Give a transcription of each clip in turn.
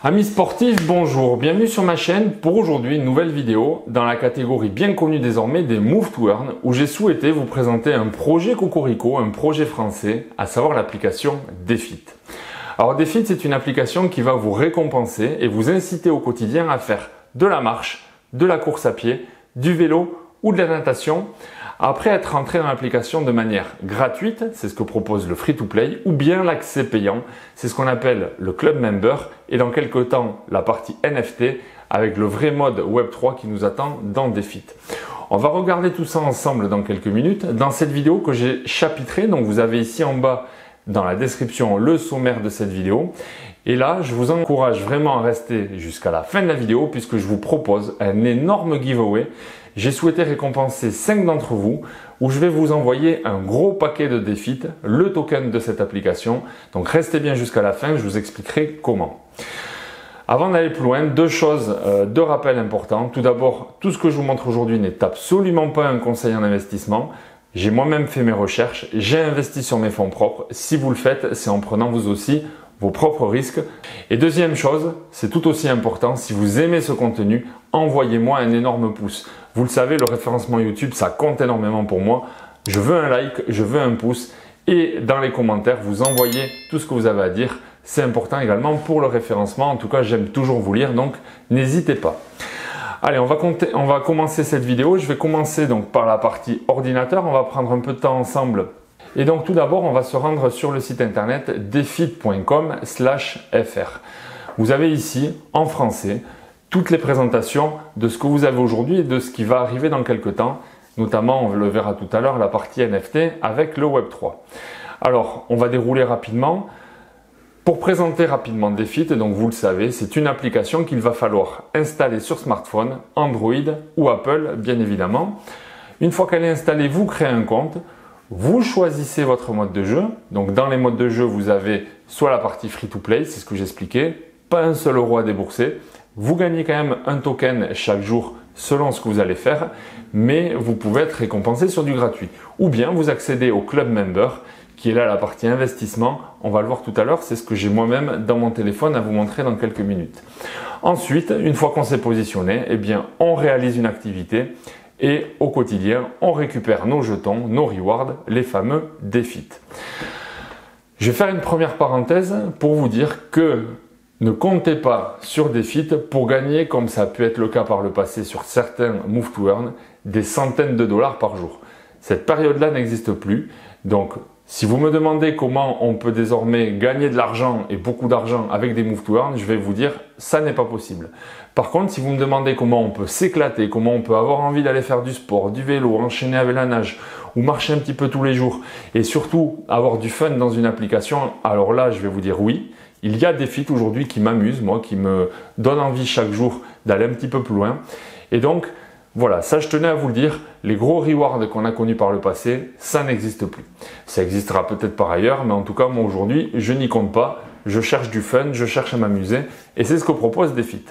Amis sportifs, bonjour, bienvenue sur ma chaîne pour aujourd'hui une nouvelle vidéo dans la catégorie bien connue désormais des Move to Earn où j'ai souhaité vous présenter un projet Cocorico, un projet français, à savoir l'application Defit. Alors Defit, c'est une application qui va vous récompenser et vous inciter au quotidien à faire de la marche, de la course à pied, du vélo ou de la natation après être entré dans l'application de manière gratuite, c'est ce que propose le free-to-play, ou bien l'accès payant, c'est ce qu'on appelle le club member, et dans quelques temps la partie NFT avec le vrai mode Web3 qui nous attend dans Defit. On va regarder tout ça ensemble dans quelques minutes dans cette vidéo que j'ai chapitrée, donc vous avez ici en bas dans la description le sommaire de cette vidéo. Et là, je vous encourage vraiment à rester jusqu'à la fin de la vidéo puisque je vous propose un énorme giveaway. J'ai souhaité récompenser 5 d'entre vous où je vais vous envoyer un gros paquet de Defit, le token de cette application. Donc restez bien jusqu'à la fin, je vous expliquerai comment. Avant d'aller plus loin, deux rappels importants. Tout d'abord, tout ce que je vous montre aujourd'hui n'est absolument pas un conseil en investissement. J'ai moi-même fait mes recherches, j'ai investi sur mes fonds propres. Si vous le faites, c'est en prenant vous aussi vos propres risques. Et deuxième chose, c'est tout aussi important, si vous aimez ce contenu, envoyez-moi un énorme pouce. Vous le savez, le référencement YouTube, ça compte énormément pour moi. Je veux un like, je veux un pouce et dans les commentaires, vous envoyez tout ce que vous avez à dire. C'est important également pour le référencement. En tout cas, j'aime toujours vous lire, donc n'hésitez pas. Allez, on va commencer cette vidéo. Je vais commencer donc par la partie ordinateur. On va prendre un peu de temps ensemble. Et donc tout d'abord, on va se rendre sur le site internet defit.com/fr. Vous avez ici, en français, toutes les présentations de ce que vous avez aujourd'hui et de ce qui va arriver dans quelques temps. Notamment, on le verra tout à l'heure, la partie NFT avec le Web3. Alors, on va dérouler rapidement. Pour présenter rapidement Defit, donc vous le savez, c'est une application qu'il va falloir installer sur smartphone, Android ou Apple, bien évidemment. Une fois qu'elle est installée, vous créez un compte. Vous choisissez votre mode de jeu. Donc dans les modes de jeu, vous avez soit la partie free-to-play, c'est ce que j'expliquais, pas un seul euro à débourser. Vous gagnez quand même un token chaque jour selon ce que vous allez faire, mais vous pouvez être récompensé sur du gratuit. Ou bien vous accédez au club member, qui est là la partie investissement. On va le voir tout à l'heure, c'est ce que j'ai moi-même dans mon téléphone à vous montrer dans quelques minutes. Ensuite, une fois qu'on s'est positionné, eh bien, on réalise une activité. Et au quotidien, on récupère nos jetons, nos rewards, les fameux Defit. Je vais faire une première parenthèse pour vous dire que ne comptez pas sur Defit pour gagner, comme ça a pu être le cas par le passé sur certains Move to Earn, des centaines de dollars par jour. Cette période-là n'existe plus. Donc, si vous me demandez comment on peut désormais gagner de l'argent et beaucoup d'argent avec des Move to Earn, je vais vous dire, ça n'est pas possible. Par contre, si vous me demandez comment on peut s'éclater, comment on peut avoir envie d'aller faire du sport, du vélo, enchaîner avec la nage ou marcher un petit peu tous les jours et surtout avoir du fun dans une application, alors là, je vais vous dire oui. Il y a Defit aujourd'hui qui m'amusent, moi, qui me donnent envie chaque jour d'aller un petit peu plus loin. Et donc, voilà, ça je tenais à vous le dire, les gros rewards qu'on a connus par le passé, ça n'existe plus. Ça existera peut-être par ailleurs, mais en tout cas, moi aujourd'hui, je n'y compte pas. Je cherche du fun, je cherche à m'amuser et c'est ce que propose Defit.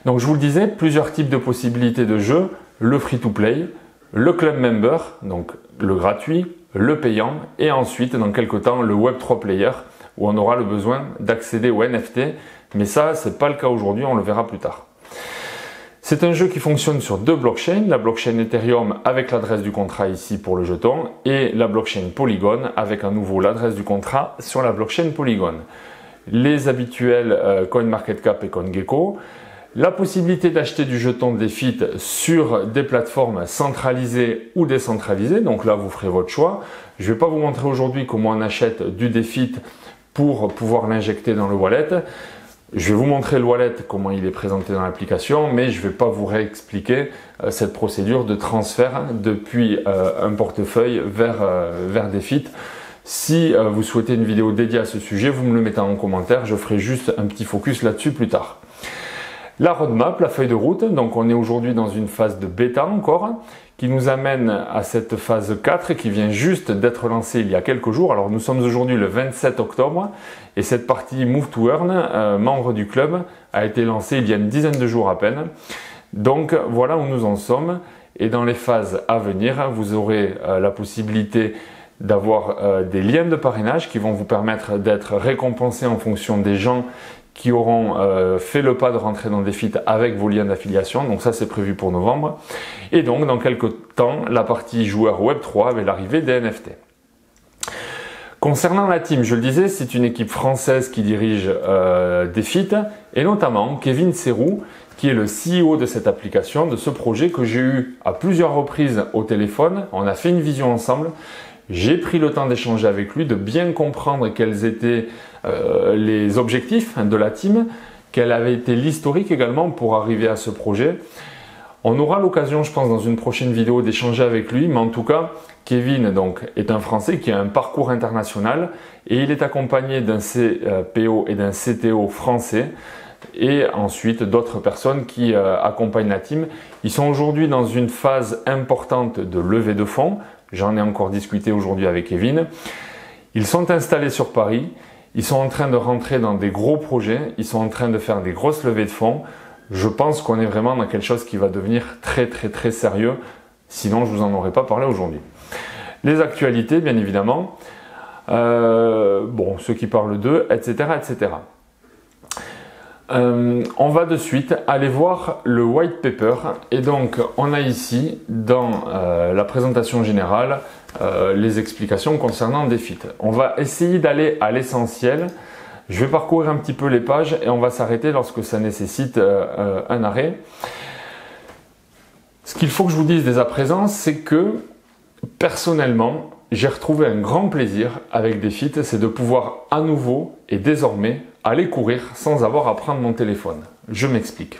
Donc je vous le disais, plusieurs types de possibilités de jeu, le free-to-play, le club member, donc le gratuit, le payant et ensuite dans quelques temps le Web3 player où on aura le besoin d'accéder au NFT, mais ça c'est pas le cas aujourd'hui, on le verra plus tard. C'est un jeu qui fonctionne sur deux blockchains, la blockchain Ethereum avec l'adresse du contrat ici pour le jeton et la blockchain Polygon avec à nouveau l'adresse du contrat sur la blockchain Polygon. Les habituels CoinMarketCap et CoinGecko, la possibilité d'acheter du jeton Defit sur des plateformes centralisées ou décentralisées, donc là vous ferez votre choix. Je ne vais pas vous montrer aujourd'hui comment on achète du Defit pour pouvoir l'injecter dans le wallet. Je vais vous montrer le wallet, comment il est présenté dans l'application, mais je ne vais pas vous réexpliquer cette procédure de transfert depuis un portefeuille vers Defit. Si vous souhaitez une vidéo dédiée à ce sujet, vous me le mettez en commentaire, je ferai juste un petit focus là-dessus plus tard. La roadmap, la feuille de route, donc on est aujourd'hui dans une phase de bêta encore, qui nous amène à cette phase 4 qui vient juste d'être lancée il y a quelques jours. Alors nous sommes aujourd'hui le 27 octobre et cette partie Move to Earn, membre du club, a été lancée il y a une dizaine de jours à peine. Donc voilà où nous en sommes et dans les phases à venir, vous aurez la possibilité d'avoir des liens de parrainage qui vont vous permettre d'être récompensés en fonction des gens qui auront fait le pas de rentrer dans DeFi avec vos liens d'affiliation. Donc ça, c'est prévu pour novembre. Et donc, dans quelques temps, la partie joueur Web3 avec l'arrivée des NFT. Concernant la team, je le disais, c'est une équipe française qui dirige DeFi et notamment Kevin Serrou, qui est le CEO de cette application, de ce projet que j'ai eu à plusieurs reprises au téléphone. On a fait une vision ensemble. J'ai pris le temps d'échanger avec lui, de bien comprendre quels étaient les objectifs de la team, quel avait été l'historique également pour arriver à ce projet. On aura l'occasion, je pense, dans une prochaine vidéo d'échanger avec lui, mais en tout cas, Kevin donc, est un Français qui a un parcours international et il est accompagné d'un CPO et d'un CTO français et ensuite d'autres personnes qui accompagnent la team. Ils sont aujourd'hui dans une phase importante de levée de fonds. J'en ai encore discuté aujourd'hui avec Kevin. Ils sont installés sur Paris. Ils sont en train de rentrer dans des gros projets. Ils sont en train de faire des grosses levées de fonds. Je pense qu'on est vraiment dans quelque chose qui va devenir très sérieux. Sinon, je ne vous en aurais pas parlé aujourd'hui. Les actualités, bien évidemment. Ceux qui parlent d'eux, etc. etc. On va de suite aller voir le white paper. Et donc, on a ici, dans la présentation générale, les explications concernant DeFi. On va essayer d'aller à l'essentiel. Je vais parcourir un petit peu les pages et on va s'arrêter lorsque ça nécessite un arrêt. Ce qu'il faut que je vous dise dès à présent, c'est que personnellement, j'ai retrouvé un grand plaisir avec DeFi, c'est de pouvoir à nouveau et désormais aller courir sans avoir à prendre mon téléphone. Je m'explique.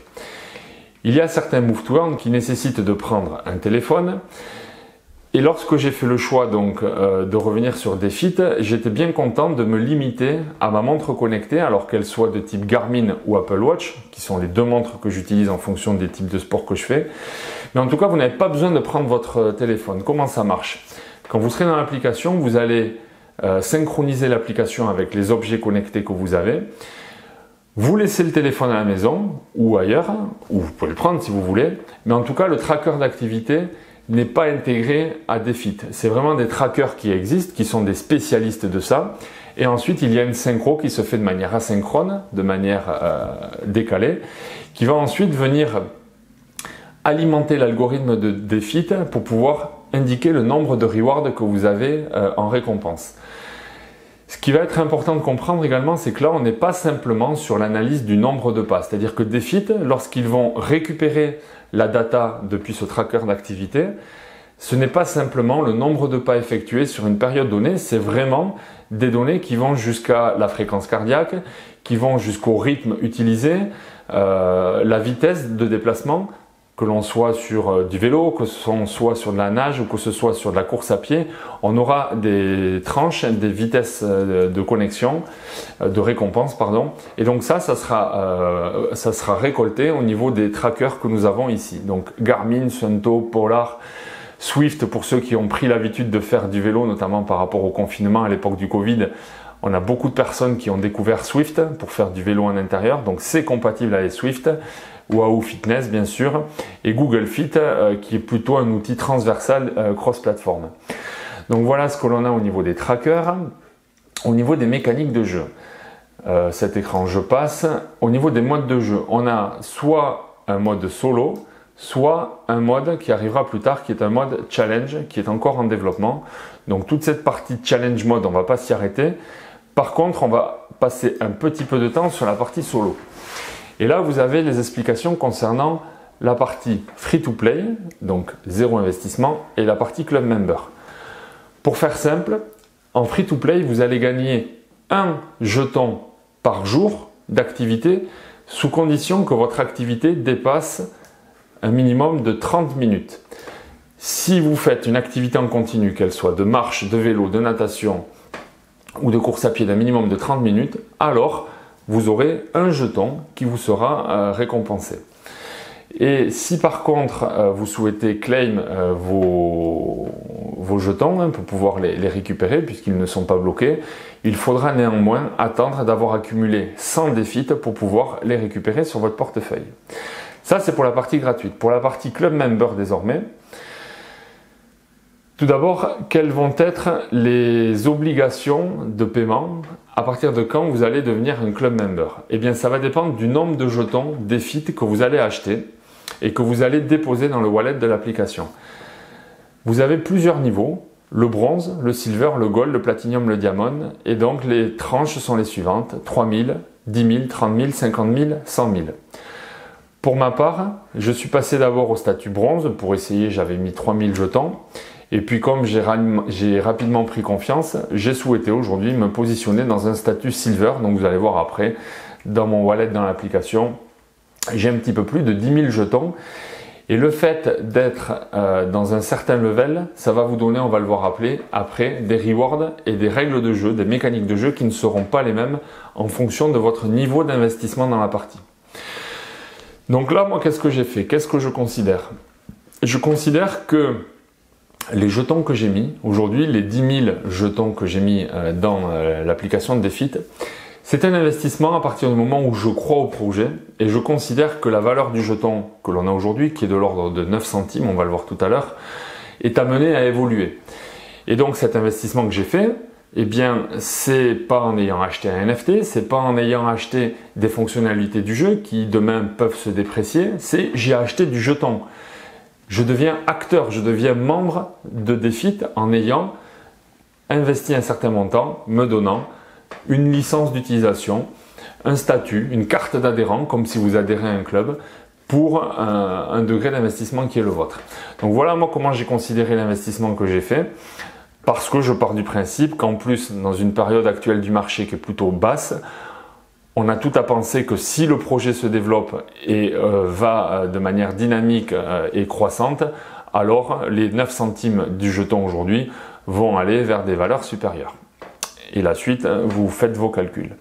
Il y a certains move to earn qui nécessitent de prendre un téléphone. Et lorsque j'ai fait le choix donc de revenir sur DeFi, j'étais bien content de me limiter à ma montre connectée, alors qu'elle soit de type Garmin ou Apple Watch, qui sont les deux montres que j'utilise en fonction des types de sport que je fais. Mais en tout cas, vous n'avez pas besoin de prendre votre téléphone. Comment ça marche? Quand vous serez dans l'application, vous allez synchroniser l'application avec les objets connectés que vous avez. Vous laissez le téléphone à la maison ou ailleurs, ou vous pouvez le prendre si vous voulez, mais en tout cas, le tracker d'activité n'est pas intégré à DeFi. C'est vraiment des trackers qui existent, qui sont des spécialistes de ça. Et ensuite, il y a une synchro qui se fait de manière asynchrone, de manière décalée, qui va ensuite venir alimenter l'algorithme de DeFi pour pouvoir indiquer le nombre de rewards que vous avez en récompense. Ce qui va être important de comprendre également, c'est que là, on n'est pas simplement sur l'analyse du nombre de pas. C'est-à-dire que DeFi, lorsqu'ils vont récupérer la data depuis ce tracker d'activité, ce n'est pas simplement le nombre de pas effectués sur une période donnée, c'est vraiment des données qui vont jusqu'à la fréquence cardiaque, qui vont jusqu'au rythme utilisé, la vitesse de déplacement, que l'on soit sur du vélo, que ce soit sur de la nage ou que ce soit sur de la course à pied, on aura des tranches, des vitesses de connexion, de récompense, pardon. Et donc ça sera récolté au niveau des trackers que nous avons ici. Donc Garmin, Suunto, Polar, Swift pour ceux qui ont pris l'habitude de faire du vélo, notamment par rapport au confinement à l'époque du Covid. On a beaucoup de personnes qui ont découvert Swift pour faire du vélo en intérieur, donc c'est compatible avec Swift. Wahoo Fitness bien sûr, et Google Fit qui est plutôt un outil transversal cross-platform. Donc voilà ce que l'on a au niveau des trackers. Au niveau des mécaniques de jeu, cet écran je passe. Au niveau des modes de jeu, on a soit un mode solo, soit un mode qui arrivera plus tard qui est un mode challenge qui est encore en développement. Donc toute cette partie challenge mode, on ne va pas s'y arrêter. Par contre, on va passer un petit peu de temps sur la partie solo. Et là, vous avez les explications concernant la partie free-to-play, donc zéro investissement, et la partie club member. Pour faire simple, en free-to-play, vous allez gagner un jeton par jour d'activité, sous condition que votre activité dépasse un minimum de 30 minutes. Si vous faites une activité en continu, qu'elle soit de marche, de vélo, de natation ou de course à pied d'un minimum de 30 minutes, alors vous aurez un jeton qui vous sera récompensé. Et si par contre vous souhaitez claim vos jetons pour pouvoir les récupérer puisqu'ils ne sont pas bloqués, il faudra néanmoins attendre d'avoir accumulé 100 DeFi pour pouvoir les récupérer sur votre portefeuille. Ça c'est pour la partie gratuite. Pour la partie club member désormais, Tout d'abord, quelles vont être les obligations de paiement à partir de quand vous allez devenir un club member? Eh bien, ça va dépendre du nombre de jetons DEFIT que vous allez acheter et que vous allez déposer dans le wallet de l'application. Vous avez plusieurs niveaux, le bronze, le silver, le gold, le platinum, le diamond, et donc les tranches sont les suivantes, 3 000, 10 000, 30 000, 50 000, 100 000. Pour ma part, je suis passé d'abord au statut bronze, pour essayer j'avais mis 3 000 jetons, et puis comme j'ai rapidement pris confiance, j'ai souhaité aujourd'hui me positionner dans un statut silver, donc vous allez voir après, dans mon wallet dans l'application, j'ai un petit peu plus de 10 000 jetons. Et le fait d'être dans un certain level, ça va vous donner, on va le voir après, des rewards et des règles de jeu, des mécaniques de jeu qui ne seront pas les mêmes en fonction de votre niveau d'investissement dans la partie. Donc là, moi, qu'est-ce que j'ai fait? Qu'est-ce que je considère? Je considère que les jetons que j'ai mis, aujourd'hui, les 10 000 jetons que j'ai mis dans l'application de DEFIT, c'est un investissement à partir du moment où je crois au projet et je considère que la valeur du jeton que l'on a aujourd'hui, qui est de l'ordre de 9 centimes, on va le voir tout à l'heure, est amenée à évoluer. Et donc cet investissement que j'ai fait, eh bien, c'est pas en ayant acheté un NFT, c'est pas en ayant acheté des fonctionnalités du jeu qui demain peuvent se déprécier, c'est j'ai acheté du jeton. Je deviens acteur, je deviens membre de DEFIT en ayant investi un certain montant, me donnant une licence d'utilisation, un statut, une carte d'adhérent, comme si vous adhérez à un club, pour un degré d'investissement qui est le vôtre. Donc voilà moi comment j'ai considéré l'investissement que j'ai fait, parce que je pars du principe qu'en plus, dans une période actuelle du marché qui est plutôt basse, on a tout à penser que si le projet se développe et va de manière dynamique et croissante, alors les 9 centimes du jeton aujourd'hui vont aller vers des valeurs supérieures. Et la suite, vous faites vos calculs.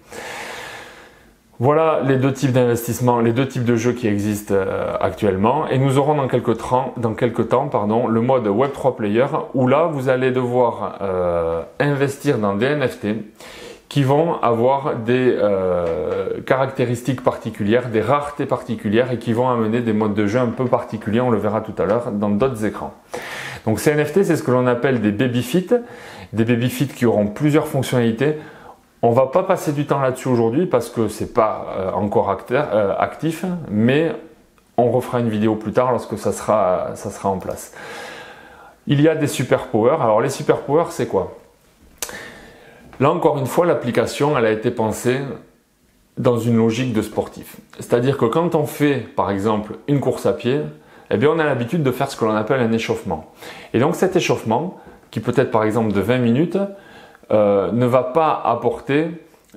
Voilà les deux types d'investissements, les deux types de jeux qui existent actuellement. Et nous aurons dans quelques temps, le mode Web3 Player où là, vous allez devoir investir dans des NFT qui vont avoir des caractéristiques particulières, des raretés particulières et qui vont amener des modes de jeu un peu particuliers. On le verra tout à l'heure dans d'autres écrans. Donc ces NFT, c'est ce que l'on appelle des baby-fit, qui auront plusieurs fonctionnalités. On ne va pas passer du temps là-dessus aujourd'hui parce que ce n'est pas encore actif, mais on refera une vidéo plus tard lorsque ça sera en place. Il y a des super powers. Alors les super powers, c'est quoi? Là encore une fois, l'application elle a été pensée dans une logique de sportif. C'est-à-dire que quand on fait par exemple une course à pied, eh bien, on a l'habitude de faire ce que l'on appelle un échauffement. Et donc cet échauffement, qui peut être par exemple de 20 minutes, ne va pas apporter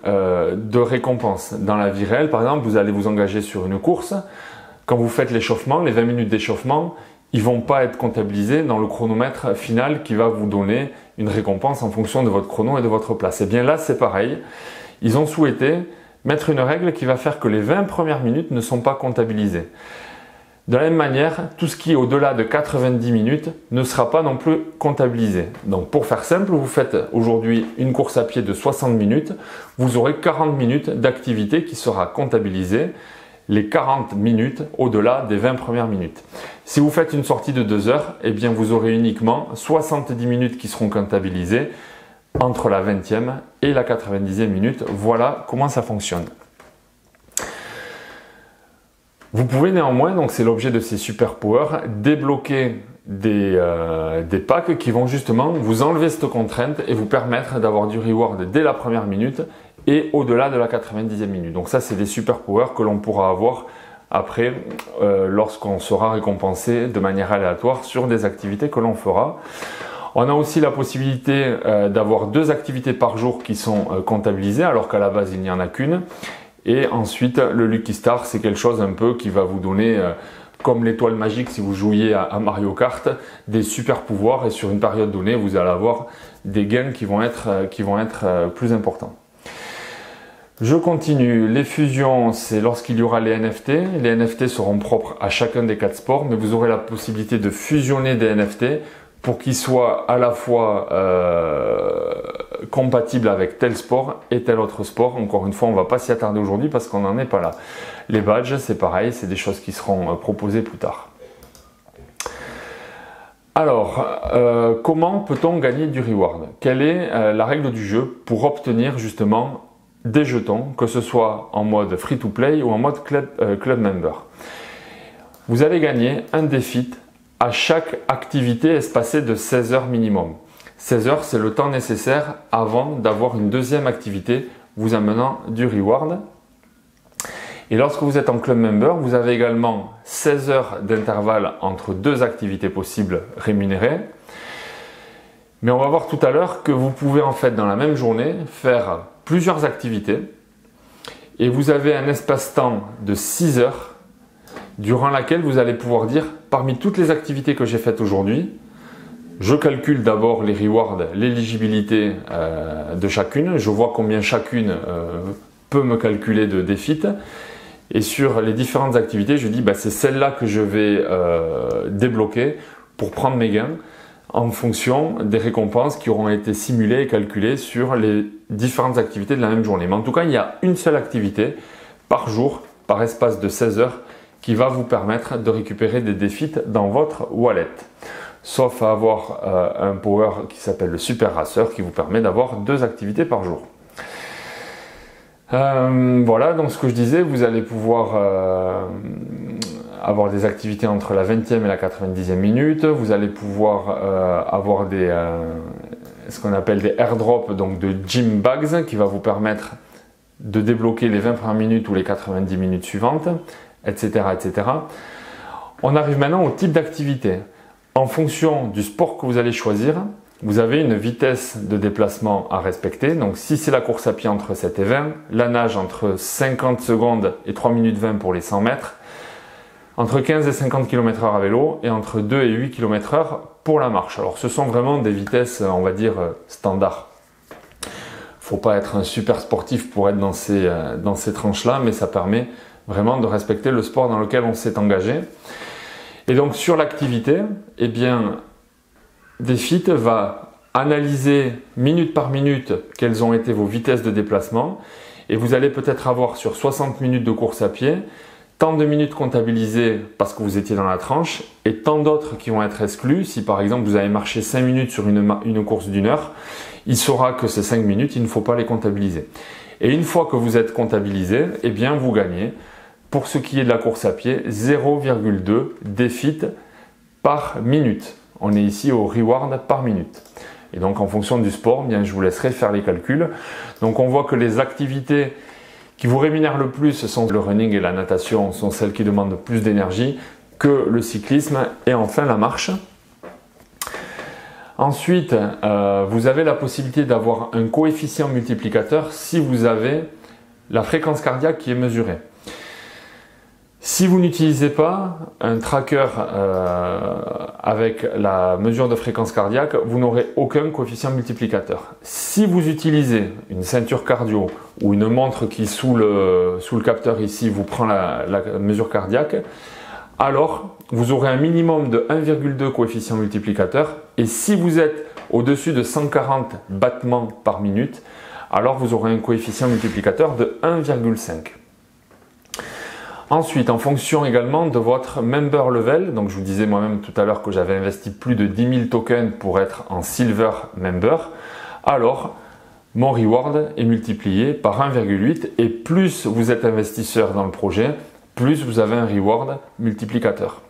de récompense. Dans la vie réelle, par exemple, vous allez vous engager sur une course. Quand vous faites l'échauffement, les 20 minutes d'échauffement, ils ne vont pas être comptabilisés dans le chronomètre final qui va vous donner une récompense en fonction de votre chrono et de votre place. Et bien là, c'est pareil. Ils ont souhaité mettre une règle qui va faire que les 20 premières minutes ne sont pas comptabilisées. De la même manière, tout ce qui est au-delà de 90 minutes ne sera pas non plus comptabilisé. Donc pour faire simple, vous faites aujourd'hui une course à pied de 60 minutes, vous aurez 40 minutes d'activité qui sera comptabilisée, les 40 minutes au-delà des 20 premières minutes. Si vous faites une sortie de 2 heures, eh bien vous aurez uniquement 70 minutes qui seront comptabilisées entre la 20e et la 90e minute. Voilà comment ça fonctionne. Vous pouvez néanmoins, donc c'est l'objet de ces super powers, débloquer des packs qui vont justement vous enlever cette contrainte et vous permettre d'avoir du reward dès la première minute et au-delà de la 90e minute. Donc ça, c'est des super powers que l'on pourra avoir après lorsqu'on sera récompensé de manière aléatoire sur des activités que l'on fera. On a aussi la possibilité d'avoir 2 activités par jour qui sont comptabilisées alors qu'à la base, il n'y en a qu'une. Et ensuite, le Lucky Star, c'est quelque chose un peu qui va vous donner, comme l'étoile magique si vous jouiez à Mario Kart, des super pouvoirs et sur une période donnée, vous allez avoir des gains qui vont être plus importants. Je continue. Les fusions, c'est lorsqu'il y aura les NFT. Les NFT seront propres à chacun des 4 sports, mais vous aurez la possibilité de fusionner des NFT pour qu'ils soient à la fois compatibles avec tel sport et tel autre sport. Encore une fois, on ne va pas s'y attarder aujourd'hui parce qu'on n'en est pas là. Les badges, c'est pareil, c'est des choses qui seront proposées plus tard. Alors, comment peut-on gagner du reward? Quelle est la règle du jeu pour obtenir justement des jetons, que ce soit en mode free-to-play ou en mode club member? Vous allez gagner un défi à chaque activité espacée de 16 heures minimum. 16 heures, c'est le temps nécessaire avant d'avoir une deuxième activité vous amenant du reward. Et lorsque vous êtes en club member, vous avez également 16 heures d'intervalle entre deux activités possibles rémunérées. Mais on va voir tout à l'heure que vous pouvez en fait dans la même journée faire plusieurs activités et vous avez un espace-temps de 6 heures durant laquelle vous allez pouvoir dire parmi toutes les activités que j'ai faites aujourd'hui, je calcule d'abord les rewards, l'éligibilité de chacune, je vois combien chacune peut me calculer de défis. Et sur les différentes activités, je dis c'est celle-là que je vais débloquer pour prendre mes gains en fonction des récompenses qui auront été simulées et calculées sur les différentes activités de la même journée. Mais en tout cas, il y a une seule activité par jour, par espace de 16 heures, qui va vous permettre de récupérer des défis dans votre wallet. Sauf à avoir un power qui s'appelle le Super Racer qui vous permet d'avoir 2 activités par jour. Voilà, donc ce que je disais, vous allez pouvoir avoir des activités entre la 20e et la 90e minute. Vous allez pouvoir avoir ce qu'on appelle des airdrops, donc de gym bags, qui va vous permettre de débloquer les 20 premières minutes ou les 90 minutes suivantes, etc., etc. On arrive maintenant au type d'activité. En fonction du sport que vous allez choisir, vous avez une vitesse de déplacement à respecter. Donc si c'est la course à pied entre 7 et 20, la nage entre 50 secondes et 3 minutes 20 pour les 100 mètres, entre 15 et 50 km/h à vélo et entre 2 et 8 km/h pour la marche. Alors ce sont vraiment des vitesses, on va dire, standards. Il ne faut pas être un super sportif pour être dans ces tranches-là, mais ça permet vraiment de respecter le sport dans lequel on s'est engagé. Et donc sur l'activité, eh bien, Defeat va analyser minute par minute quelles ont été vos vitesses de déplacement et vous allez peut-être avoir sur 60 minutes de course à pied tant de minutes comptabilisées parce que vous étiez dans la tranche et tant d'autres qui vont être exclus. Si par exemple vous avez marché 5 minutes sur une course d'1 heure, il saura que ces 5 minutes, il ne faut pas les comptabiliser. Et une fois que vous êtes comptabilisé, eh bien vous gagnez, pour ce qui est de la course à pied, 0,2 Defeat par minute. On est ici au reward par minute. Et donc en fonction du sport, bien, je vous laisserai faire les calculs. Donc on voit que les activités qui vous rémunèrent le plus sont le running et la natation, sont celles qui demandent le plus d'énergie que le cyclisme et enfin la marche. Ensuite, vous avez la possibilité d'avoir un coefficient multiplicateur si vous avez la fréquence cardiaque qui est mesurée. Si vous n'utilisez pas un tracker avec la mesure de fréquence cardiaque, vous n'aurez aucun coefficient multiplicateur. Si vous utilisez une ceinture cardio ou une montre qui sous le capteur ici vous prend la mesure cardiaque, alors vous aurez un minimum de 1,2 coefficient multiplicateur et si vous êtes au-dessus de 140 battements par minute, alors vous aurez un coefficient multiplicateur de 1,5. Ensuite, en fonction également de votre member level, donc je vous disais moi-même tout à l'heure que j'avais investi plus de 10 000 tokens pour être en silver member, alors mon reward est multiplié par 1,8 et plus vous êtes investisseur dans le projet, plus vous avez un reward multiplicateur.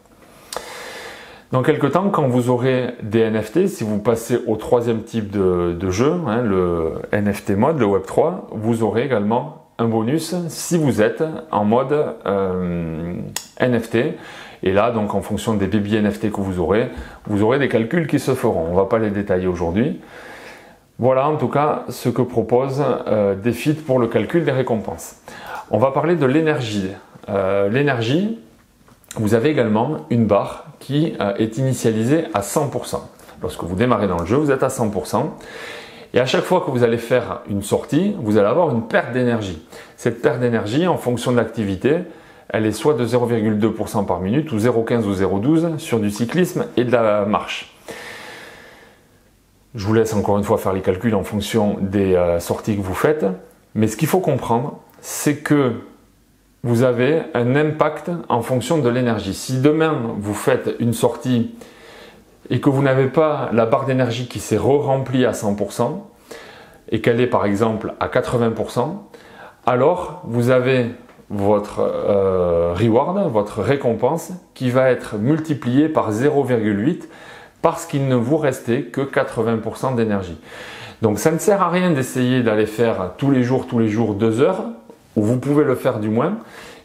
Dans quelques temps, quand vous aurez des NFT, si vous passez au troisième type de jeu, le NFT mode, le Web3, vous aurez également un bonus si vous êtes en mode NFT. Et là, donc en fonction des baby NFT que vous aurez des calculs qui se feront. On ne va pas les détailler aujourd'hui. Voilà en tout cas ce que propose Defeat pour le calcul des récompenses. On va parler de l'énergie. L'énergie, vous avez également une barre qui est initialisée à 100%. Lorsque vous démarrez dans le jeu, vous êtes à 100%. Et à chaque fois que vous allez faire une sortie, vous allez avoir une perte d'énergie. Cette perte d'énergie, en fonction de l'activité, elle est soit de 0,2% par minute ou 0,15 ou 0,12 sur du cyclisme et de la marche. Je vous laisse encore une fois faire les calculs en fonction des sorties que vous faites. Mais ce qu'il faut comprendre, c'est que vous avez un impact en fonction de l'énergie. Si demain vous faites une sortie et que vous n'avez pas la barre d'énergie qui s'est re-remplie à 100% et qu'elle est par exemple à 80%, alors vous avez votre reward, votre récompense qui va être multipliée par 0,8 parce qu'il ne vous restait que 80% d'énergie. Donc ça ne sert à rien d'essayer d'aller faire tous les jours 2 heures, ou vous pouvez le faire du moins,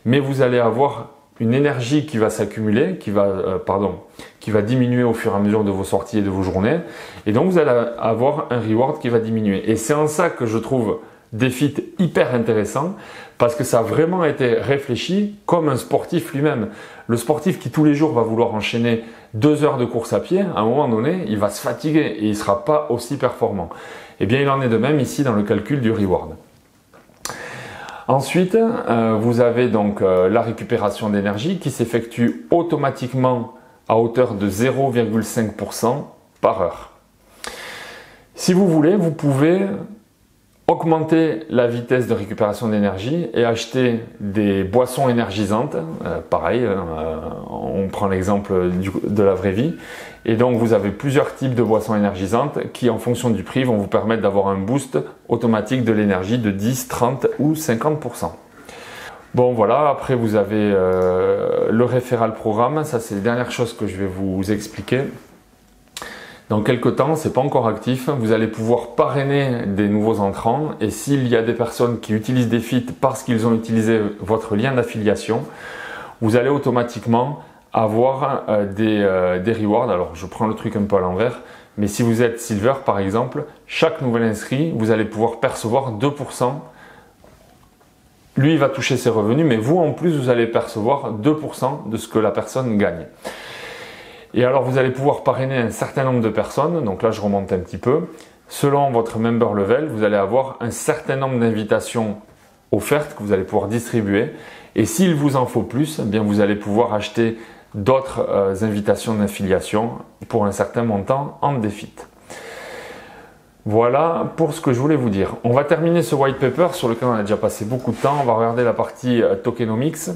mais vous allez avoir une énergie qui va s'accumuler, qui va diminuer au fur et à mesure de vos sorties et de vos journées, et donc vous allez avoir un reward qui va diminuer. Et c'est en ça que je trouve DeFit hyper intéressant, parce que ça a vraiment été réfléchi comme un sportif lui-même. Le sportif qui tous les jours va vouloir enchaîner 2 heures de course à pied, à un moment donné, il va se fatiguer et il ne sera pas aussi performant. Eh bien, il en est de même ici dans le calcul du reward. Ensuite, vous avez donc la récupération d'énergie qui s'effectue automatiquement à hauteur de 0,5% par heure. Si vous voulez, vous pouvez augmenter la vitesse de récupération d'énergie et acheter des boissons énergisantes. Pareil, on prend l'exemple de la vraie vie. Et donc vous avez plusieurs types de boissons énergisantes qui, en fonction du prix, vont vous permettre d'avoir un boost automatique de l'énergie de 10, 30 ou 50%. Bon voilà, après vous avez le référal programme. Ça, c'est les dernières choses que je vais vous expliquer. Dans quelques temps, c'est pas encore actif, vous allez pouvoir parrainer des nouveaux entrants, et s'il y a des personnes qui utilisent DeFit parce qu'ils ont utilisé votre lien d'affiliation, vous allez automatiquement avoir des rewards. Alors je prends le truc un peu à l'envers, mais si vous êtes Silver par exemple, chaque nouvel inscrit, vous allez pouvoir percevoir 2%. Lui, il va toucher ses revenus, mais vous en plus, vous allez percevoir 2% de ce que la personne gagne. Et alors vous allez pouvoir parrainer un certain nombre de personnes, donc là je remonte un petit peu. Selon votre member level, vous allez avoir un certain nombre d'invitations offertes que vous allez pouvoir distribuer. Et s'il vous en faut plus, eh bien vous allez pouvoir acheter d'autres invitations d'affiliation pour un certain montant en DeFit. Voilà pour ce que je voulais vous dire. On va terminer ce white paper sur lequel on a déjà passé beaucoup de temps. On va regarder la partie tokenomics.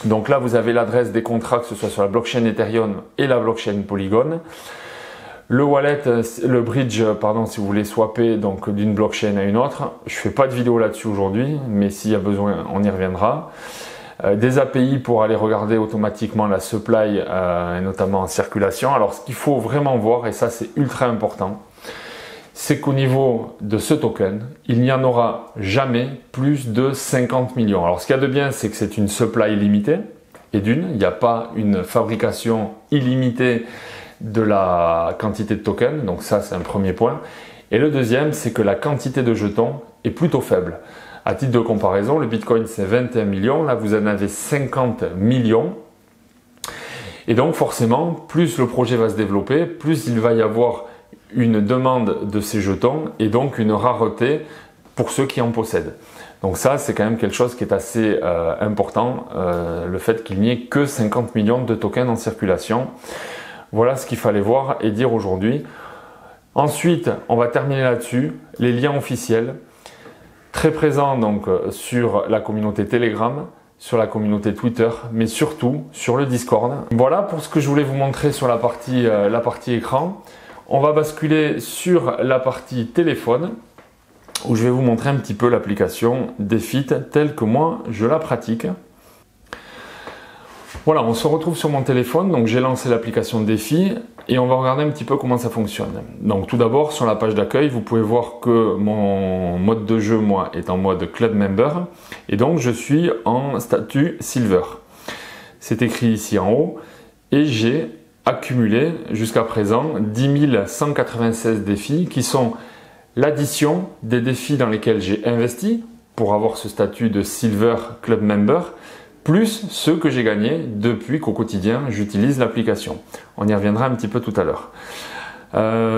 Donc là, vous avez l'adresse des contrats, que ce soit sur la blockchain Ethereum et la blockchain Polygon. Le wallet, le bridge, pardon, si vous voulez swapper donc d'une blockchain à une autre. Je fais pas de vidéo là-dessus aujourd'hui, mais s'il y a besoin, on y reviendra. Des API pour aller regarder automatiquement la supply, et notamment en circulation. Alors, ce qu'il faut vraiment voir, et ça c'est ultra important, c'est qu'au niveau de ce token, il n'y en aura jamais plus de 50 millions. Alors ce qu'il y a de bien, c'est que c'est une supply limitée, et d'une, il n'y a pas une fabrication illimitée de la quantité de tokens, donc ça c'est un premier point. Et le deuxième, c'est que la quantité de jetons est plutôt faible. À titre de comparaison, le Bitcoin c'est 21 millions, là vous en avez 50 millions. Et donc forcément, plus le projet va se développer, plus il va y avoir une demande de ces jetons et donc une rareté pour ceux qui en possèdent. Donc ça, c'est quand même quelque chose qui est assez important, le fait qu'il n'y ait que 50 millions de tokens en circulation. Voilà ce qu'il fallait voir et dire aujourd'hui. Ensuite, on va terminer là-dessus, les liens officiels, très présents donc sur la communauté Telegram, sur la communauté Twitter, mais surtout sur le Discord. Voilà pour ce que je voulais vous montrer sur la partie écran. On va basculer sur la partie téléphone où je vais vous montrer un petit peu l'application DeFit telle que moi je la pratique. Voilà, on se retrouve sur mon téléphone, donc j'ai lancé l'application DeFi et on va regarder un petit peu comment ça fonctionne. Donc tout d'abord sur la page d'accueil, vous pouvez voir que mon mode de jeu moi est en mode Club Member et donc je suis en statut Silver. C'est écrit ici en haut et j'ai accumulé jusqu'à présent 10 196 défis qui sont l'addition des défis dans lesquels j'ai investi pour avoir ce statut de Silver Club Member, plus ceux que j'ai gagnés depuis qu'au quotidien j'utilise l'application. On y reviendra un petit peu tout à l'heure.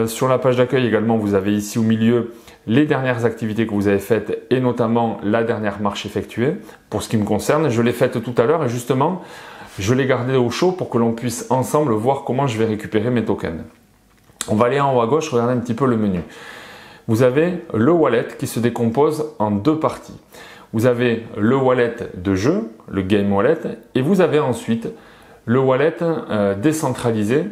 Sur la page d'accueil également, vous avez ici au milieu les dernières activités que vous avez faites et notamment la dernière marche effectuée. Pour ce qui me concerne, je l'ai faite tout à l'heure et justement, je l'ai gardée au chaud pour que l'on puisse ensemble voir comment je vais récupérer mes tokens. On va aller en haut à gauche, regarder un petit peu le menu. Vous avez le wallet qui se décompose en deux parties. Vous avez le wallet de jeu, le game wallet, et vous avez ensuite le wallet décentralisé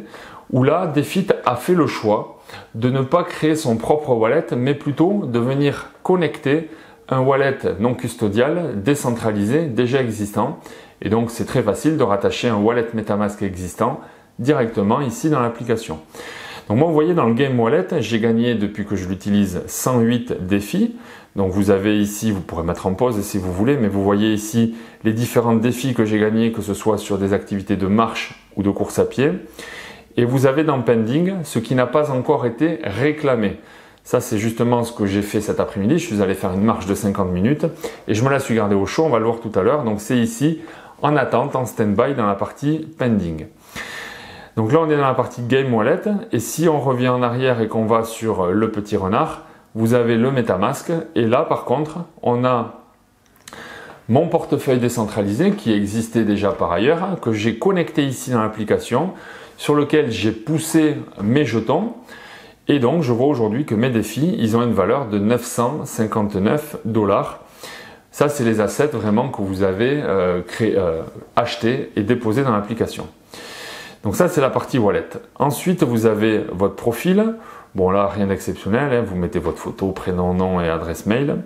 où là, DeFi a fait le choix de ne pas créer son propre wallet, mais plutôt de venir connecter un wallet non custodial, décentralisé, déjà existant. Et donc, c'est très facile de rattacher un wallet MetaMask existant directement ici dans l'application. Donc moi, vous voyez, dans le Game Wallet, j'ai gagné depuis que je l'utilise 108 défis. Donc vous avez ici, vous pourrez mettre en pause si vous voulez, mais vous voyez ici les différents défis que j'ai gagnés, que ce soit sur des activités de marche ou de course à pied. Et vous avez dans Pending ce qui n'a pas encore été réclamé. Ça, c'est justement ce que j'ai fait cet après-midi. Je suis allé faire une marche de 50 minutes et je me la suis gardée au chaud, on va le voir tout à l'heure. Donc c'est ici, en attente, en stand-by, dans la partie Pending. Donc là, on est dans la partie Game Wallet. Et si on revient en arrière et qu'on va sur le petit renard, vous avez le MetaMask. Et là, par contre, on a mon portefeuille décentralisé qui existait déjà par ailleurs, que j'ai connecté ici dans l'application, sur lequel j'ai poussé mes jetons. Et donc, je vois aujourd'hui que mes défis, ils ont une valeur de 959 $. Ça, c'est les assets vraiment que vous avez achetés et déposés dans l'application. Donc ça, c'est la partie wallet. Ensuite, vous avez votre profil. Bon, là, rien d'exceptionnel. Hein. Vous mettez votre photo, prénom, nom et adresse mail.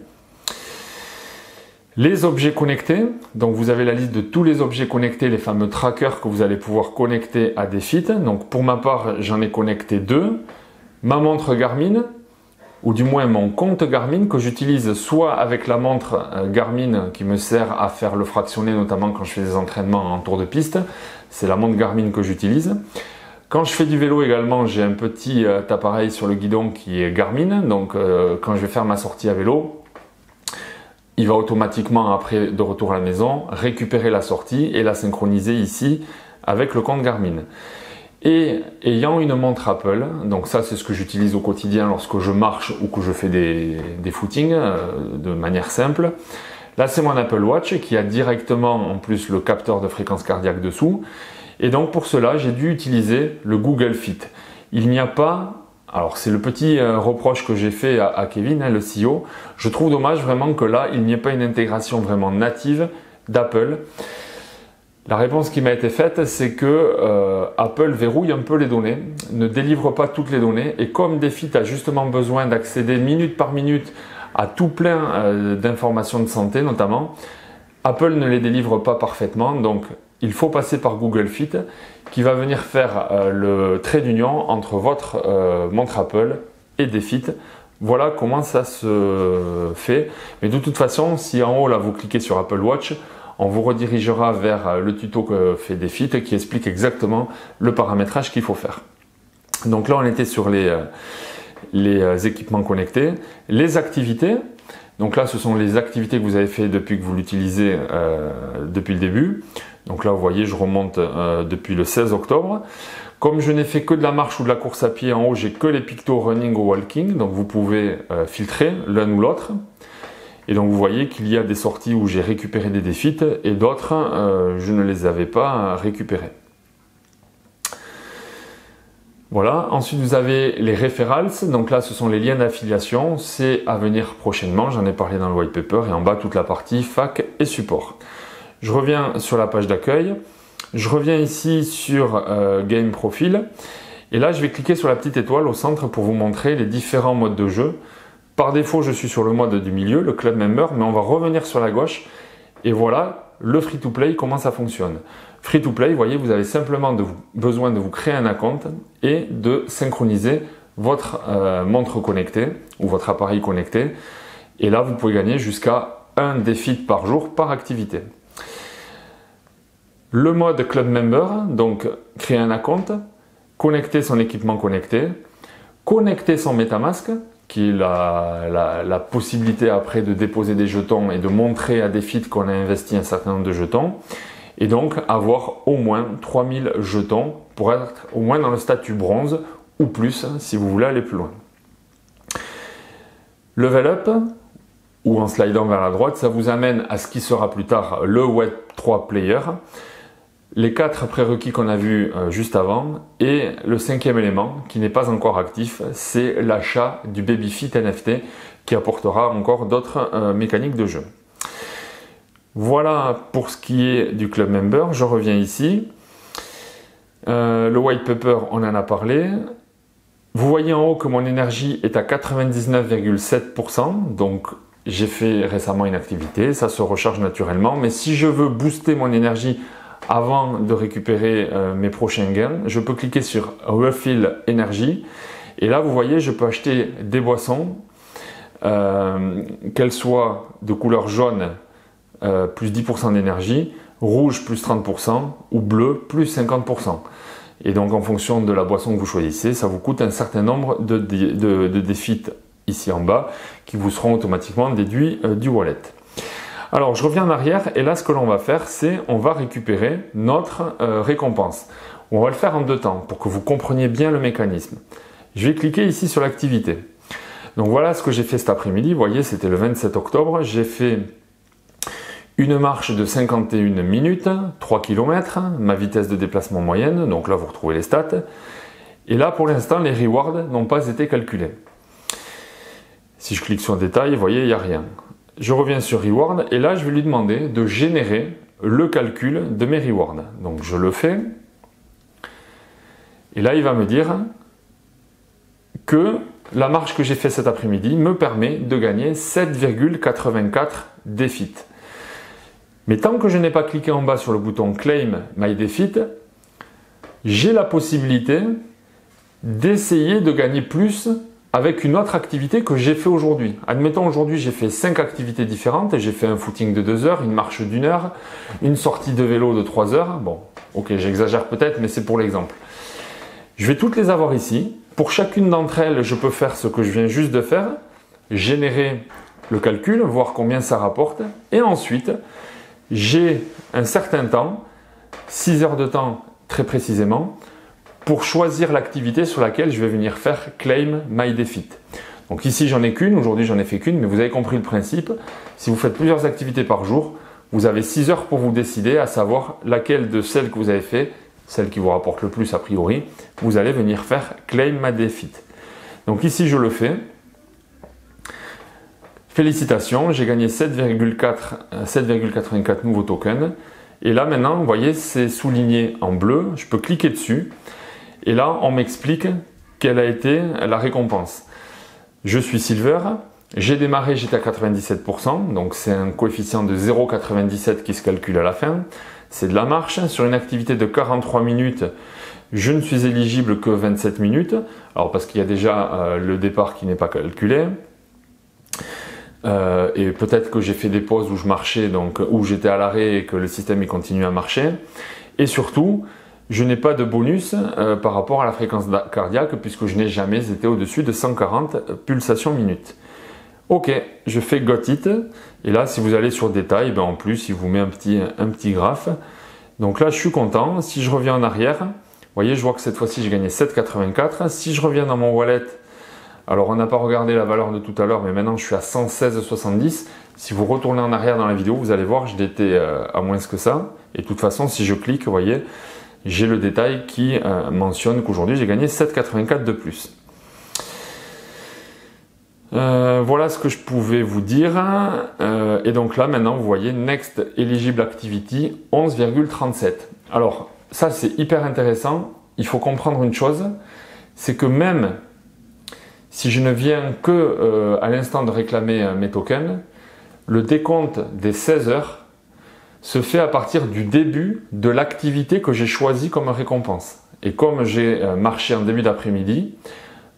Les objets connectés. Donc, vous avez la liste de tous les objets connectés, les fameux trackers que vous allez pouvoir connecter à DeFi. Donc, pour ma part, j'en ai connecté 2. Ma montre Garmin, ou du moins mon compte Garmin, que j'utilise soit avec la montre Garmin qui me sert à faire le fractionné, notamment quand je fais des entraînements en tour de piste. C'est la montre Garmin que j'utilise. Quand je fais du vélo également, j'ai un petit appareil sur le guidon qui est Garmin. Donc quand je vais faire ma sortie à vélo, il va automatiquement, après de retour à la maison, récupérer la sortie et la synchroniser ici avec le compte Garmin. Et ayant une montre Apple, donc ça c'est ce que j'utilise au quotidien lorsque je marche ou que je fais des footings de manière simple. Là c'est mon Apple Watch qui a directement en plus le capteur de fréquence cardiaque dessous. Et donc pour cela j'ai dû utiliser le Google Fit. Il n'y a pas, alors c'est le petit reproche que j'ai fait à Kevin, hein, le CEO. Je trouve dommage vraiment que là il n'y ait pas une intégration vraiment native d'Apple. La réponse qui m'a été faite, c'est que Apple verrouille un peu les données, ne délivre pas toutes les données, et comme DeFi a justement besoin d'accéder minute par minute à tout plein d'informations de santé notamment, Apple ne les délivre pas parfaitement, donc il faut passer par Google Fit qui va venir faire le trait d'union entre votre montre Apple et DeFi. Voilà comment ça se fait, mais de toute façon, si en haut là vous cliquez sur Apple Watch, on vous redirigera vers le tuto que fait DeFi qui explique exactement le paramétrage qu'il faut faire. Donc là, on était sur les équipements connectés. Les activités, donc là, ce sont les activités que vous avez fait depuis que vous l'utilisez depuis le début. Donc là, vous voyez, je remonte depuis le 16 octobre. Comme je n'ai fait que de la marche ou de la course à pied, en haut, j'ai que les pictos running ou walking. Donc vous pouvez filtrer l'un ou l'autre. Et donc vous voyez qu'il y a des sorties où j'ai récupéré des défis et d'autres, je ne les avais pas récupérés. Voilà, ensuite vous avez les referrals, donc là ce sont les liens d'affiliation, c'est à venir prochainement, j'en ai parlé dans le white paper, et en bas toute la partie fac et support. Je reviens sur la page d'accueil, je reviens ici sur Game Profile, et là je vais cliquer sur la petite étoile au centre pour vous montrer les différents modes de jeu. Par défaut, je suis sur le mode du milieu, le Club Member, mais on va revenir sur la gauche et voilà le Free-to-Play, comment ça fonctionne. Free-to-Play, vous voyez, vous avez simplement besoin de vous créer un compte et de synchroniser votre montre connectée ou votre appareil connecté. Et là, vous pouvez gagner jusqu'à 1 défi par jour par activité. Le mode Club Member, donc créer un compte, connecter son équipement connecté, connecter son MetaMask, qui est la possibilité après de déposer des jetons et de montrer à DeFi qu'on a investi un certain nombre de jetons, et donc avoir au moins 3000 jetons pour être au moins dans le statut bronze ou plus si vous voulez aller plus loin. Level Up, ou en slidant vers la droite, ça vous amène à ce qui sera plus tard le Web3 Player, les 4 prérequis qu'on a vus juste avant, et le 5e élément qui n'est pas encore actif, c'est l'achat du Babyfit NFT qui apportera encore d'autres mécaniques de jeu. Voilà pour ce qui est du Club Member, je reviens ici. Le white paper, on en a parlé. Vous voyez en haut que mon énergie est à 99,7%, donc j'ai fait récemment une activité, ça se recharge naturellement, mais si je veux booster mon énergie avant de récupérer mes prochains gains, je peux cliquer sur Refill Energy, et là vous voyez, je peux acheter des boissons, qu'elles soient de couleur jaune, plus 10% d'énergie, rouge plus 30% ou bleu plus 50%. Et donc en fonction de la boisson que vous choisissez, ça vous coûte un certain nombre de défis ici en bas qui vous seront automatiquement déduits du wallet. Alors je reviens en arrière et là ce que l'on va faire, c'est on va récupérer notre récompense. On va le faire en deux temps pour que vous compreniez bien le mécanisme. Je vais cliquer ici sur l'activité. Donc voilà ce que j'ai fait cet après-midi. Vous voyez, c'était le 27 octobre. J'ai fait une marche de 51 minutes, 3 km, ma vitesse de déplacement moyenne, donc là vous retrouvez les stats. Et là pour l'instant les rewards n'ont pas été calculés. Si je clique sur détail, vous voyez, il n'y a rien. Je reviens sur reward et là je vais lui demander de générer le calcul de mes rewards. Donc je le fais. Et là il va me dire que la marche que j'ai fait cet après-midi me permet de gagner 7,84 défis. Mais tant que je n'ai pas cliqué en bas sur le bouton Claim My Defeat, j'ai la possibilité d'essayer de gagner plus avec une autre activité que j'ai fait aujourd'hui. Admettons aujourd'hui j'ai fait 5 activités différentes, j'ai fait un footing de 2 heures, une marche d'1 heure, une sortie de vélo de 3 heures. Bon, ok, j'exagère peut-être, mais c'est pour l'exemple. Je vais toutes les avoir ici. Pour chacune d'entre elles, je peux faire ce que je viens juste de faire, générer le calcul, voir combien ça rapporte, et ensuite, j'ai un certain temps, 6 heures de temps très précisément, pour choisir l'activité sur laquelle je vais venir faire Claim My Defeat. Donc ici j'en ai qu'une, aujourd'hui j'en ai fait qu'une, mais vous avez compris le principe. Si vous faites plusieurs activités par jour, vous avez 6 heures pour vous décider à savoir laquelle de celles que vous avez fait, celle qui vous rapporte le plus a priori, vous allez venir faire Claim My Defeat. Donc ici je le fais. Félicitations, j'ai gagné 7,84 nouveaux tokens. Et là maintenant, vous voyez, c'est souligné en bleu. Je peux cliquer dessus. Et là, on m'explique quelle a été la récompense. Je suis Silver. J'ai démarré, j'étais à 97%. Donc c'est un coefficient de 0,97 qui se calcule à la fin. C'est de la marche. Sur une activité de 43 minutes, je ne suis éligible que 27 minutes. Alors parce qu'il y a déjà le départ qui n'est pas calculé. Et peut-être que j'ai fait des pauses où je marchais, donc où j'étais à l'arrêt et que le système il continue à marcher. Et surtout, je n'ai pas de bonus par rapport à la fréquence cardiaque puisque je n'ai jamais été au-dessus de 140 pulsations minutes. Ok, je fais Got It. Et là, si vous allez sur détail, ben en plus, il vous met un petit graphe. Donc là, je suis content. Si je reviens en arrière, vous voyez, je vois que cette fois-ci, j'ai gagné 7,84. Si je reviens dans mon wallet, alors on n'a pas regardé la valeur de tout à l'heure, mais maintenant je suis à 116,70. Si vous retournez en arrière dans la vidéo, vous allez voir, je l'étais à moins que ça. Et de toute façon, si je clique, vous voyez, j'ai le détail qui mentionne qu'aujourd'hui j'ai gagné 7,84 de plus. Voilà ce que je pouvais vous dire. Et donc là, maintenant, vous voyez, Next Eligible Activity 11,37. Alors, ça c'est hyper intéressant. Il faut comprendre une chose, c'est que même si je ne viens que à l'instant de réclamer mes tokens, le décompte des 16 heures se fait à partir du début de l'activité que j'ai choisie comme récompense. Et comme j'ai marché en début d'après-midi,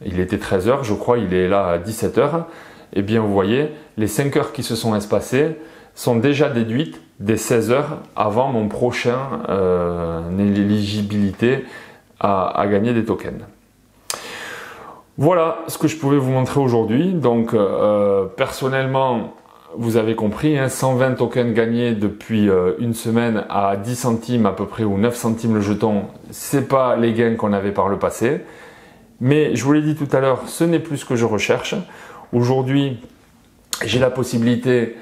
il était 13 heures, je crois, il est là à 17 heures, et bien vous voyez, les 5 heures qui se sont espacées sont déjà déduites des 16 heures avant mon prochain éligibilité à gagner des tokens. Voilà ce que je pouvais vous montrer aujourd'hui. Donc personnellement, vous avez compris, 120 tokens gagnés depuis une semaine à 10 centimes à peu près ou 9 centimes le jeton, c'est pas les gains qu'on avait par le passé. Mais je vous l'ai dit tout à l'heure, ce n'est plus ce que je recherche. Aujourd'hui, j'ai la possibilité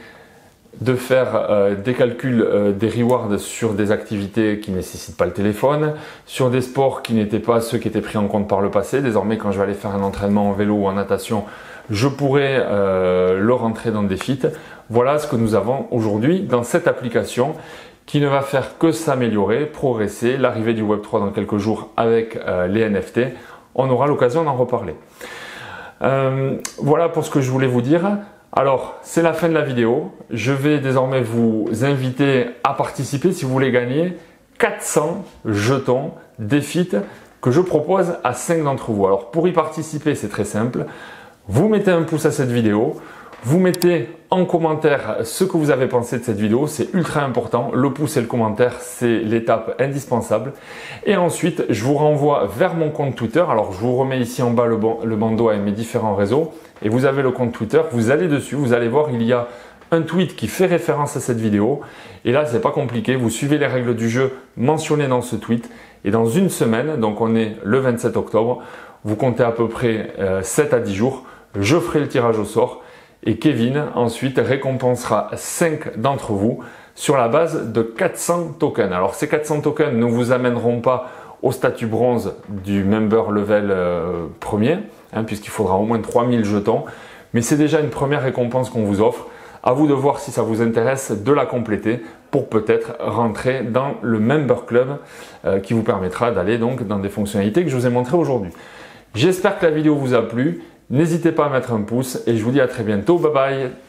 de faire des calculs des rewards sur des activités qui ne nécessitent pas le téléphone, sur des sports qui n'étaient pas ceux qui étaient pris en compte par le passé. Désormais, quand je vais aller faire un entraînement en vélo ou en natation, je pourrai le rentrer dans des feats. Voilà ce que nous avons aujourd'hui dans cette application qui ne va faire que s'améliorer, progresser. L'arrivée du Web3 dans quelques jours avec les NFT, on aura l'occasion d'en reparler. Voilà pour ce que je voulais vous dire. Alors, c'est la fin de la vidéo. Je vais désormais vous inviter à participer si vous voulez gagner 400 jetons DeFi que je propose à 5 d'entre vous. Alors, pour y participer, c'est très simple. Vous mettez un pouce à cette vidéo. Vous mettez en commentaire ce que vous avez pensé de cette vidéo, c'est ultra important. Le pouce et le commentaire, c'est l'étape indispensable. Et ensuite, je vous renvoie vers mon compte Twitter. Alors, je vous remets ici en bas le bandeau avec mes différents réseaux. Et vous avez le compte Twitter, vous allez dessus, vous allez voir, il y a un tweet qui fait référence à cette vidéo. Et là, c'est pas compliqué, vous suivez les règles du jeu mentionnées dans ce tweet. Et dans une semaine, donc on est le 27 octobre, vous comptez à peu près 7 à 10 jours, je ferai le tirage au sort. Et Kevin ensuite récompensera 5 d'entre vous sur la base de 400 tokens. Alors ces 400 tokens ne vous amèneront pas au statut bronze du member level premier, puisqu'il faudra au moins 3000 jetons. Mais c'est déjà une première récompense qu'on vous offre. À vous de voir si ça vous intéresse de la compléter pour peut-être rentrer dans le member club qui vous permettra d'aller donc dans des fonctionnalités que je vous ai montrées aujourd'hui. J'espère que la vidéo vous a plu. N'hésitez pas à mettre un pouce et je vous dis à très bientôt. Bye bye!